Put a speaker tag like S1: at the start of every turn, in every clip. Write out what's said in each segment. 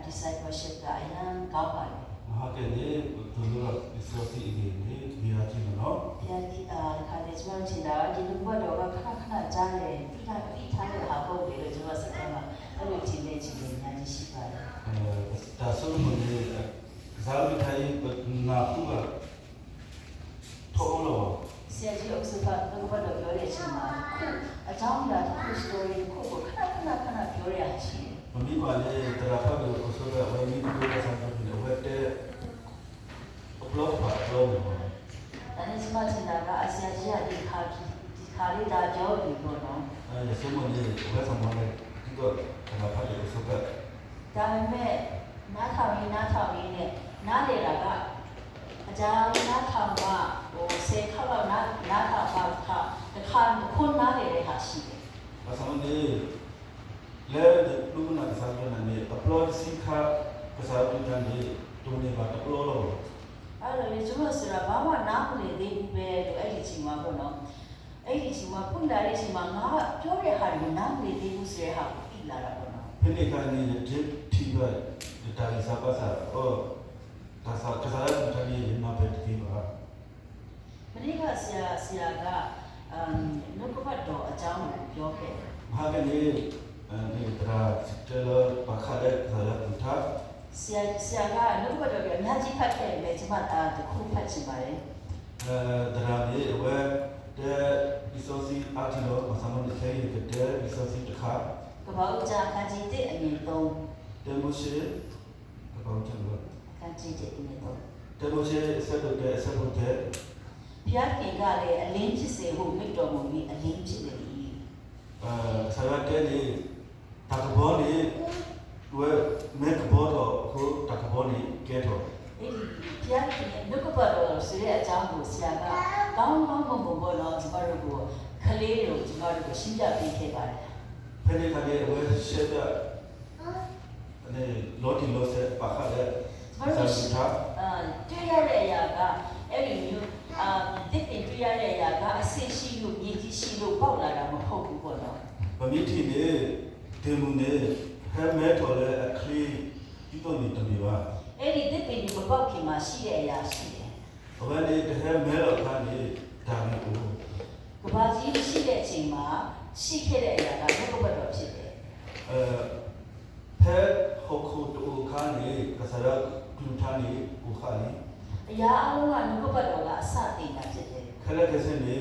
S1: discipleship ကအရင်ကောင်းပါတယ်
S2: ဟာကလေးသူတို့ကစောစီနေနေဒီအချင်းနော်
S1: ဘုရားဒီခါလေးကျွန်တော်ချင်တာဒီလူဘတ်တော်ကခဏခဏကြားတယ်ပြီးထားတဲ့ဟာပုံတွေလို့ကျွန်တော်စကားမှာအဲ့လိုချင်တဲ့ချင်တဲ့အများကြီးရှိပါတယ်
S2: ဒါဆိုလို့ဒီဇာတ်ထိုင်နာပူကထောလို့
S1: ဆရာကြီးအုပ်စုကလူဘတ်တော်ပြောတဲ့အချိန်မှာအကြောင်းအရာတစ်ခု story တစ်ခုကိုခဏပြောရရှိတယ်
S2: မမီပါလေတရာဖတ်လို့ဆိုတော့ဝိုင်းပြီးပြောတဲ့ဆံတော့ဒီဝက်တဲ့အပလော့ပါတော့
S1: ဒါနဲ့ကျွန်မချင်တာကအဆရာကြီးကဒီခါလေးဒါပြောပြီးပေါ့နော်
S2: အဲဆိုမှလည်းဝက်ဆောင်မလဲဒီတော့တရာဖတ်လို့ဆိုတော့
S1: ဒါပေမဲ့နားထောင်ရင်းနဲ့နားလေတာကအကြောင်းနားထောင်ကဟို10ခါလောက်နားထောင်ပါတစ်ခါခုနားလေတဲ့ဟာရှိတယ်
S2: အဆောင်လေးလဲလူနာစားကြနေအပလော့စီခါကစားတူတန်ဒီတူနေပါတပလော့လို့
S1: အဲ့လိုလေကျွန်တော်ဆိုတာဘာမှနားမလည်သေးဘူးပဲလို့အဲ့ဒီချိန်မှာပေါ့နော်အဲ့ဒီချိန်မှာဖွင့်လာတဲ့ချိန်မှာငါပြောတဲ့ဟာကိုနားမလည်သေးဘူးဆိုတဲ့ဟာကိုသိလာတာပေါ့နော်
S2: ဖိနေကနေဒီတီဘတ်ဒါရီစားပါစားအော်ဒါစားကစားတူတန်ဒီမပဲတီပါ
S1: မနေ့ကဆရာကနှုတ်ကပတ်တော်အကြောင်းကိုပြောခဲ့တယ်
S2: ဘာကလေးဒီတရာတဲလပါခါတဲ့ဇာတ်တူတာ
S1: ဆရာကနှုတ်ကပတ်တော်ကအများကြီးဖတ်ခဲ့တယ်ကျွန်မတစ်ခုဖတ်ချင်ပါတယ်
S2: တရာလေးဝဲတဲ့ဒီဆိုစီအတီလောမဆမ်းမတဲ့ခဲရတဲ့ဒီဆိုစီတခါ
S1: ကဘာဦးကြအခန်းကြီး1အငယ်3
S2: တေမိုရှိအကောင့်ချင်လို့
S1: အခန်းကြီး1အငယ်3
S2: တေမိုရှိဆက်တော့တဲ့ဆက်ဖို့တဲ့
S1: ဘုရားခင်ကလည်းအလင်းဖြစ်စေဟုမိတ္တော်မူပြီးအလင်းဖြစ်လေ၏
S2: ဆရာတဲ့ဒီတကဘောလေးဝဲမေကဘောတော့ခုတကဘောလေးကဲတော့
S1: အဲ့ဒီဘုရားခင်ရဲ့နှုတ်ကပတ်တော်ဆိုတဲ့အကြောင်းကိုဆရာကကောင်းကောင်းမွန်မွန်ပေါ့နော်ကျမတို့ကိုခလေးတို့ကျမတို့ကိုရှင်းပြပေးခဲ့ပါတယ်
S2: ဖိနေကနေဝဲရှက်တဲ့အနေလော်တီလော်ဆက်ပါခါတဲ့
S1: ကျမတို့တွေ့ရတဲ့အရာကအဲ့ဒီမျိုးတစ်တင်တွေ့ရတဲ့အရာကအဆင့်ရှိလို့မြည်ကြီးရှိလို့ပေါက်လာတာမဟုတ်ဘူးပေါ့နော်
S2: ဗမီတီနေဒေမူနေဟဲမဲတော်လေအခလီဒီတော့နေတမီပါ
S1: အဲ့ဒီတစ်ပင်ဒီမပေါက်ခင်မှာရှိတဲ့အရာရှိတယ်
S2: ဘယ်နေတဟဲမဲတော်ခါနေဒါမီကို
S1: ကဘာကြီးရှိတဲ့အချိန်မှာရှိခဲ့တဲ့အရာကဘုက္ခဘတ်တော်ဖြစ်တယ်
S2: ဖဲခုခုတူခါနေကစားရကလူထာနေဘူခါနေ
S1: အရာအလုံးကဘုက္ခဘတ်တော်ကအစတင်တာဖြစ်တယ်
S2: ခလက်ကစနေ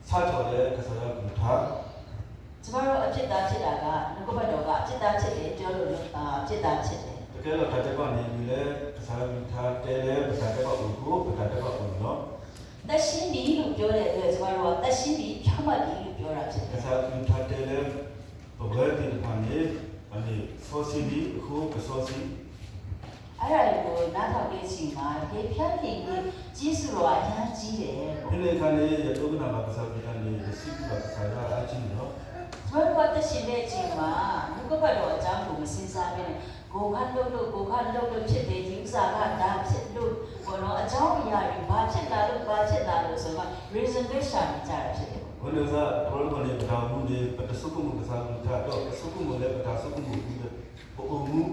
S2: စားတော်လေကစားရကလူထာ
S1: ကျမတို့အဖြစ်သားဖြစ်တာကဘုက္ခဘတ်တော်ကအဖြစ်သားဖြစ်တယ်ပြောလို့အဖြစ်သားဖြစ်တယ်
S2: တကယ်တော့တတ်ကနေပြီလေကစားရကလူထာတဲလေပစာတဲ့ပါဘူးကိုပစာတဲ့ပါဘူးနော်
S1: သက်ရှင်းပြီလို့ပြောတဲ့အတွက်ကျမတို့ကသက်ရှင်းပြီဖြောင့်မတ်ပြီလို့ပြောတာဖြစ်တ
S2: က
S1: ယ်
S2: စားကလူထာတဲလေဘဝတိတကနေအနေဆိုစီဒီခုကဆိုစီ
S1: အဲ့ဒါကိုနားထောင်နေချိန်မှာဒီဖြတ်တင်ကြီးစုတော်အများကြီးတယ်ပေါ့
S2: ဒီလေခါနေရတုကနာမှာကစားပြတဲ့နေစီကကစားရအချင်းနော်
S1: ကျမတို့ကသက်ရှင်တဲ့အချိန်မှာဘုက္ခဘတ်တော်အကြောင်းကိုမစင်စားဘဲနဲ့ကိုခန့်လုပ်ဖြစ်တယ်ဒီဥစ္စာကဒါဖြစ်လို့ဘောနော်အကြောင်းအရာတွေဘာဖြစ်လာလို့ဆိုတော့ reason တွေရှာနေကြတာဖြစ်တယ်
S2: ဘယ်လိုစားဘယ်လိုလဲပဒါမှုတွေပတဆုကုမှုကစားလို့တာတော့ဆုကုမှုလည်းပဒါဆုကုမှုပြီးတော့ပုံမှု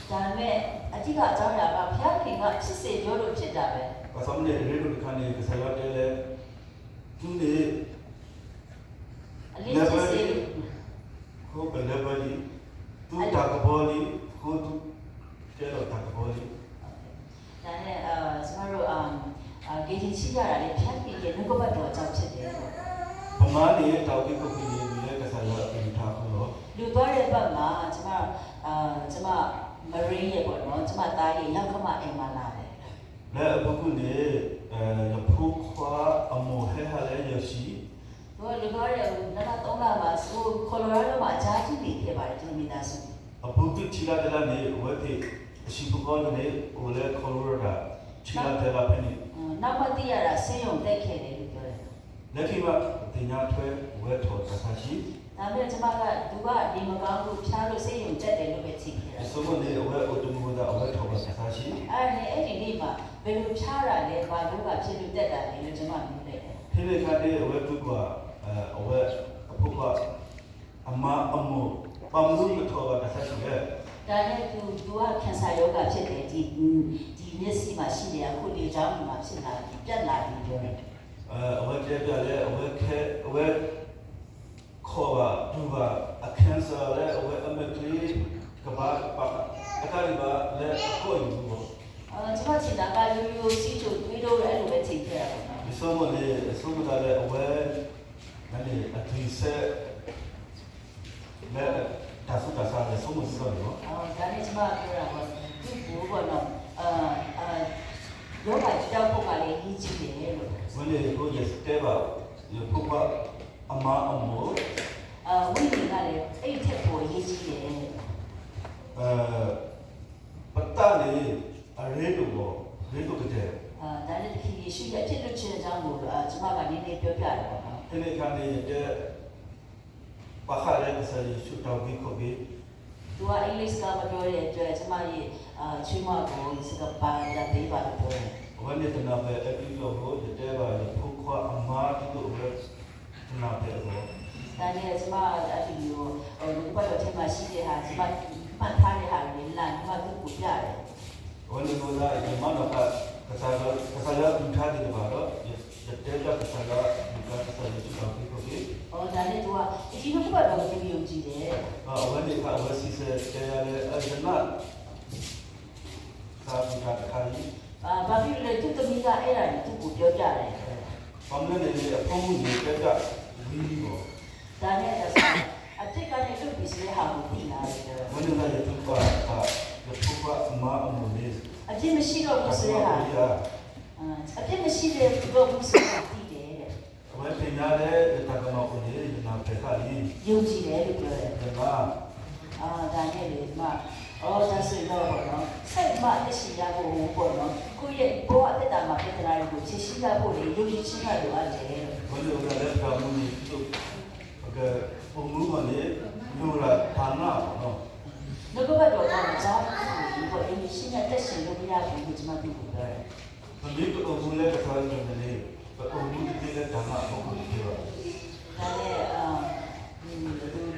S1: ဒါပေမဲ့အတိကအကြောင်းအရာကဘုရားခင်ကဖြစ်စေပြောလို့ဖြစ်တာပဲ
S2: အစမ်းနေရေတို့ခါနေကစားရတယ်လေသူနေ
S1: အလေးဖြစ်စေ
S2: ခုဘယ်လေဘာလီသူတာကဘောလီခုသူကျဲတော့တာကဘောလီ
S1: ဒါနဲ့ကျမတို့ဂေဂျင်ရှိကြတာလေဘုရားခင်ရဲ့နှုတ်ကပတ်တော်အကြောင်းဖြစ်တယ်ပေါ့
S2: ပမာနေတောက်ကိကိုပြီးလေကစားရပြီးထားခုတော့
S1: လူသွားတဲ့ဘက်မှာကျမမရင်းရဲ့ပေါ့နော်ကျမသားရဲ့ရောက်ခမအိမ်မှာလာတယ်
S2: လေအခုနေရဖုခွာအမောဟဲဟာလေရရှိ
S1: သူကလူသွားတဲ့နောက်3လမှာဆိုကိုလိုရာဒိုမှာအကြားကြီးနေခဲ့ပါတယ်ကျွန်တော်မိသားစု
S2: အခုတိချီလာတယ်နေဝတ်တိအရှိပကောနေဟိုလေခေါ်ရတာချီလာတယ်ဖက်နေ
S1: နောက်မှသိရတာဆင်းရုံတက်ခဲ့တယ်လို့ပြောတယ်
S2: လက်ခိမတင်ညာထွဲဝဲထော်သစာရှိ
S1: ဒါပေမဲ့ကျမကသူကဒီမကောင်းဘူးဖျားလို့ဆင်းရုံတက်တယ်လို့ပဲသိခဲ့တာ
S2: စမနေဝဲအော်တိုမိုဒါဝဲထော်သစာရှိ
S1: အဲ့ဒီနေ့မှာဘယ်လိုဖျားတာလဲဘာလို့ကဖြစ်လို့တက်တာလဲလို့ကျမပြောလိုက်တယ်
S2: ဖိနေခါတဲ့ဝဲသူကအဝဲအဖုကအမအမောပမ်လူထော်သစာရှိ
S1: ဒါနဲ့သူကကန်ဆာယောဂဖြစ်တယ်ဒီမျက်စိမှာရှိတယ်အခုဒီအကြောင်းမှာဖြစ်လာပြီပြတ်လာပြီပြောတယ်
S2: အဝတ်ပြပြလဲအဝတ်ခဲအဝတ်ခေါ်ပါသူကအခန်းစားလဲအဝတ်အမကလေးကဘာပါအခါရီပါလဲကိုယ်ယူပေါ့
S1: ကျွန်မချင်တာကရိုးစီချိုတွေးတော့အဲ့လိုပဲချိန်ခဲ့ရတာ
S2: ဒီဆိုမလေးဆိုမတာလဲအဝတ်မလေးအထီးဆက်လဲဒါစုတာစားလဲဆိုမစတော့နော်
S1: ဒါနဲ့ကျွန်မပြောတာကသူ့ကိုဘောတော့ယောဂကြောက်ဖို့ကလည်းကြီးကြီးတယ်လို့
S2: မလေးကိုရစတဲ့ပါပုပ္ပအမအမော
S1: ဝိညာဉ်ကလည်းအဲ့ထက်ကိုရေးကြီးတယ်
S2: ပတ္တလေးအရေတို့ရေတို့တဲ့
S1: ဒါနဲ့ဒီယေရှုရဲ့ဖြစ်လို့ခြင်းအကြောင်းကိုကျွန်မကနည်းနည်းပြောပြတယ်ပေါ့နော်
S2: ဒီနေ့ကနေတဲ့ပါခါရဲကစားရရှုတော့ပြီးခေါ်ပြီး
S1: သူကအင်္ဂလိပ်စကားမပြောတဲ့အတွက်ကျွန်မရဲ့ချွေးမကိုစကားပါရပေးပါလို့ပြောတယ်
S2: วันนี้จะนำไปเอพิโซดจะได้ว่าพวกข้าอามาที่ตัวเราจะนำไปเอา
S1: ဒါနဲ့ကျွန်မအဲ့ဒီလိုလူ့ဘဝထဲမှာရှိတဲ့ဟာကျွန်မမှတ်ထားတဲ့ဟာတွေလမ်းမှာသူ့ကိုပြတယ်
S2: วันนี้เราได้มาแล้วก็กษัตริย์อินทาดีกว่าแล้วจะได้ก็กษัตริย์อินทาจะได้ชุดเราที่เขาคิด
S1: ဒါနဲ့သူကဒီလိုဘဝတော့ကြည့်ပြီးကြည့်တယ်
S2: วันนี้ข้าวันที่จะได้อะไรนั่นข้าพุทธะใคร
S1: ဘာဖြစ်လဲသူ့သမီးကအဲ့ဒါကိုသူ့ကိုပြောပြတယ်
S2: ความนั้นเนี่ยพวกมึงเนี่ยจะวิ่งบ่
S1: ဒါနဲ့အတိတ်ကနေလွတ်ပြီးဆိုတဲ့ဟာကိုသိလာတယ်
S2: วันนี้เราจะทุกข์ว่าจะทุกข์ว่าอามาอมุนี
S1: အပြစ်မရှိတော့ဘူးဆိုတဲ့ဟာ
S2: ya
S1: အပြစ်မရှိတဲ့တော့ဘူးဆိုတဲ့သိတယ်တဲ့
S2: วันที่นาเลยตะกมาคนนี้จะนำไปข้าลี
S1: ယုံကြည်တယ်လို့ပြောတယ်
S2: แต่ว่า
S1: ဒါနဲ့လေဒါဆိုတော့နော်စိတ်မှအရှိရဖို့ပေါ့နော်ကိုယ့်ရဲ့ဘဝအတ္တမှာပြဿနာတွေကိုဖြေရှင်းရဖို့လေယုံကြည်ခြင်းကလိုအပ်တယ်
S2: วันนี้เราได้กำมือจุดก็ผมรู้ว่าเนี่ยอยู่ละฐานะเนาะ
S1: ငါကတော့တော့ကြောင်းဒီပေါ်အင်းရှင်းတဲ့တက်ရှင်လို့ရပြီကိုကျွန်မတို့ပြောတယ်
S2: มันมีตัวองค์เล็กกับตัวนึงเนี่ยตัวองค์ที่ได้ฐานะของคนเดียว
S1: ဒါနဲ့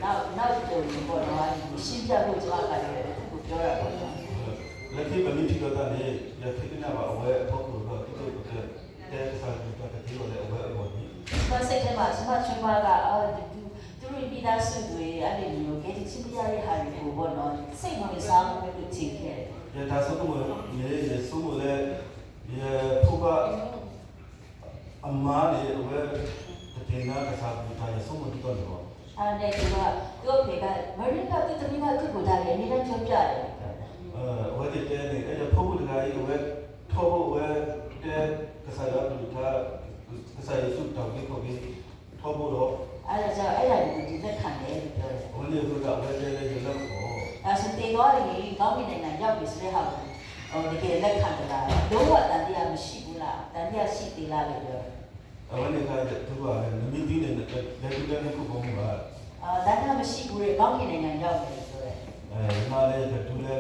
S1: နောက်တော့ဘောတော့ရှင်းပြဖို့ကျွန်မကလည်းသူ့ကိုပြောရပါတော့
S2: แล้วที่มันมีที่ตัวเนี่ยอย่าคิดนะว่าเอาไว้พวกเราที่ตัวแต่สารตัวที่เราเอาไว้เอาไว้
S1: မစိတ်ထဲမှာကျွန်မချွေးမကသူတို့မိသားစုတွေအဲ့ဒီလိုကြည့်ချင်းပြရတဲ့ဟာတွေကိုဘောနော်စိတ်ဝင်စားမှုလို့ထင်ခဲ့တယ်
S2: ya da su kuma ne ya su mu le ya fuba amma ne wa ta tena ka sa bu ta ya su mu to no
S1: အဲ့ဒါကသူ့ဖေကမရင်းကသူ့သမီးကသူ့ကိုဒါလည်းအများကြီးပြောပြတယ်
S2: wa de te ne ya phu bu ga yi wa tho bu wa te ka sa ya bu ta ka sa ya su ta ki ko bi tho bu ro
S1: အဲ့ဒါကြောင့်အဲ့ဒါကိုဒီလက်ခံတယ်လို့ပြောတယ်
S2: wa ne bu ga wa de le la ko
S1: ဒါဆိုတေသွားရင်ကောင်းကင်နိုင်ငံရောက်ပြီဆိုတဲ့ဟာကိုတကယ်လက်ခံကြလားလုံးဝတန်တရားမရှိဘူးလားတန်တရားရှိသေးလားလို့ပြောတယ်
S2: wa ne ka de tu ba ne mi di ne le tu de ko ko mu ba
S1: တန်တရားမရှိဘူးလေကောင်းကင်နိုင်ငံရောက်ပြီဆိုတယ်
S2: ma le de tu le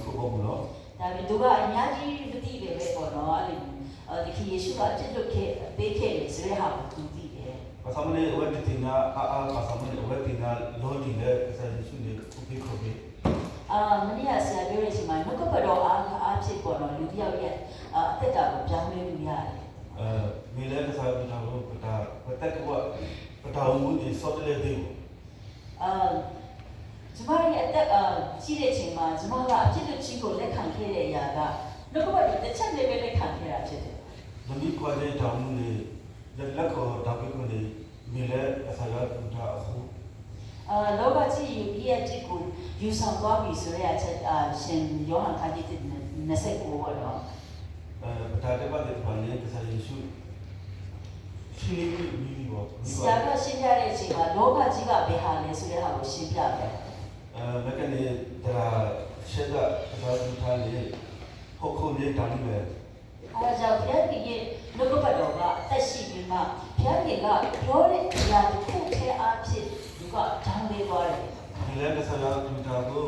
S2: ko ko mu no
S1: ဒါပေမဲ့သူကအများကြီးမသိတယ်ပဲပေါ့နော်အဲ့ဒီဒီယေရှုကအကျင့်လုပ်ခဲ့ပေးခဲ့တယ်ဆိုတဲ့ဟာကိုသူသိတယ်
S2: pasamane wa de tina a pasamane wa tina lo di le ka sa ya su ne ko bi ko bi
S1: မနေ့ကဆရာပြောတဲ့အချိန်မှာနှုတ်ကပတ်တော်အားဖြစ်ပေါ်တော့လူတစ်ယောက်ရဲ့အသက်တာကိုပြောင်းလဲလို့ရတယ်
S2: มีแล้วก็สายเป็นทางโลกแต่แต่ก็ว่าประดาวมุนีสอดเลยดี
S1: ကျမရဲ့အသက်ကြီးတဲ့အချိန်မှာကျမကအဖြစ်လို့ချင်းကိုလက်ခံခဲ့တဲ့အရာကနှုတ်ကပတ်တော်တစ်ချက်လေးပဲလက်ခံခဲ့တာဖြစ်တယ်
S2: มันมีกว่าได้ดาวมุนีจะลักก็ดาวไปคนนี้มีแล้วสายเป็นทางหู
S1: လောကကြီးယူပြီးရဲ့တစ်ကိုယူဆောင်သွားပြီဆိုတဲ့အချက်ရှင်ယောဟန်ခန်းကြီး29ဘောတော့
S2: ประดาวได้ว่าได้ผ่านเนี่ยก็สายเยซูရှိနေပြီမိဘော
S1: ဆရာကရှင်းပြတဲ့အချိန်မှာလောကကြီးကဘယ်ဟာလဲဆိုတဲ့ဟာကိုရှင်းပြတယ်
S2: မကနေဒါရှေ့ကဒါသူထားလေဟုတ်ခုန်နေတောင်းတယ်
S1: အဲဒါကြောင့်ဘုရားကြီးရဲ့နှုတ်ကပတ်တော်ကအသက်ရှိပြီးမှဘုရားကြီးကပြောတဲ့အရာတစ်ခုထဲအားဖြင့်သူကဓာတ်လေးသွားတယ်
S2: ဒီလည်းကစားရသူတာကို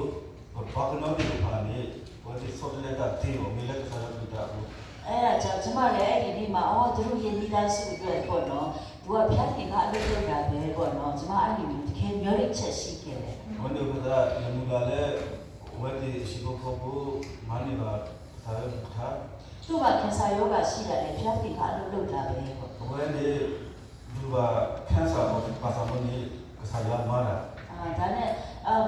S2: ဘာကနော်ဒီပါနေဘာဒီစောတဲ့တာတီကိုမိလည်းကစားရသူတာကို
S1: အဲဒါကြောင့်ကျမလည်းအဲ့ဒီနေ့မှာသူတို့ရဲ့မိသားစုအတွက်ပေါ့နော်သူကဘုရားကြီးကအလုပ်လုပ်တာပဲပေါ့နော်ကျမအဲ့ဒီလိုတကယ်မျောရချက်ရှိခဲ့တယ်
S2: ဝန်ဒေကဒါလမူလာလေဝ ဝတ်ဒီရှိဖို့ဖို့မနီပါသာရထား
S1: သူ့မှာကင်ဆာရောဂါရှိတယ်ဖျက်တင်ကအလုပ်လုပ်တာပဲပေါ့
S2: ဝတ်ဒီသူကကန်ဆာကိုပါစာမနီကစားရမှာလား
S1: ဒါနဲ့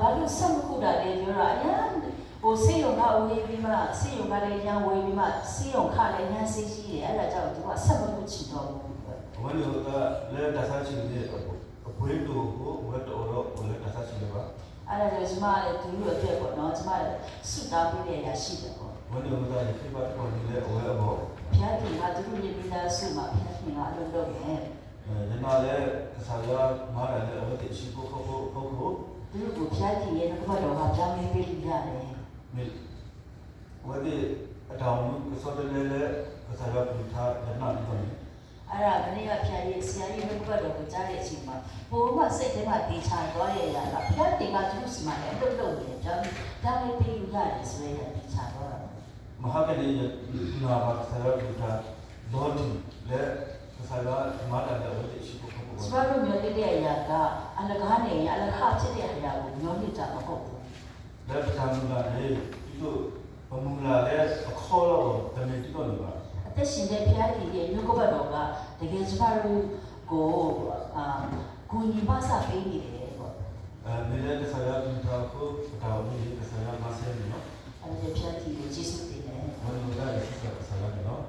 S1: ဘာလို့ဆက်မခုတာလဲပြောတာအရင်ဟိုဆေးရုံကဝေးပြီးမှဆေးရုံကလည်းရန်ဝေးပြီးမှဆေးရုံခလည်းရန်ဆေးရှိတယ်အဲ့ဒါကြောင့်သူကဆက်မခုချင်တော့ဘူး
S2: ဝတ်ဒီကလည်းတဆာချင်တယ်အပွေးတို့ကိုဝတ်တော်တော့ဝတ်တဆာချင်တယ်ပါ
S1: အဲ့ဒါကြောင့်ကျမလည်းသူတို့အတွက်ပေါ့နော်ကျမလည်းဆုတောင်းပေးရတာရှိတယ်ပေါ့
S2: ဝတ်ဒီကလည်းဖိပတ်ပေါ်နေလေဝတ်ဘော
S1: ဖျက်တင်ကသူတို့ရဲ့မိသားစုမှာဖျက်တင်ကအလုပ်လုပ်တယ်
S2: ဒီမှာလည်းကစားရမှာလည်းဝတ်ဒီရှိဖို့ဖို့
S1: သူတို့ကိုဖျက်တင်ရဲ့နှုတ်တော်ကပြောင်းလဲပေးလို့ရတယ်
S2: ဝတ်ဒီအတောင်ကစောတယ်လေကစားရပူထားရနာတယ်
S1: အဲ့ဒါကနေ့ကဖျက်ရဲ့ဆရာကြီးနှုတ်တော်ကိုကြားတဲ့အချိန်မှာဘိုးမစိတ်ထဲမှာတေချာသွားရတာကဖျက်တင်ကသူတို့စီမှာလည်းအလုပ်လုပ်နေတယ်ပြောင်းလဲပေးလို့ရတယ်ဆိုရတဲ့တေချာတော့
S2: မဟာကလေးနာဘာဆရာပူထားဒေါ်ဒီလေကစားရမှာတယ်ဝတ်ဒီရှိဖို့
S1: ကျမတို့မျိုးလေးတဲ့အရာကအလကားနေအလကားဖြစ်တဲ့အရာကိုမျိုးလေးတာမဟုတ်ဘူး
S2: လက်တမ်းလာလေဒီလိုဘမူလာလေအခေါ်တော့တမင်တိတော့နေပါ
S1: အသက်ရှင်တဲ့ဖျားကြီးရဲ့ရုပ်ကပတ်တော်ကတကယ်ကျမတို့ကိုကိုညီမဆပေးနေတယ်ပေါ့
S2: နေလေကစားရပူထားဖို့တောင်းဒီကစားရမဆဲနော်
S1: အဲ့ဒီဖျားကြီးကိုကျေးဇူးတင်တယ်
S2: ဘယ်လိုလဲကစားရနော်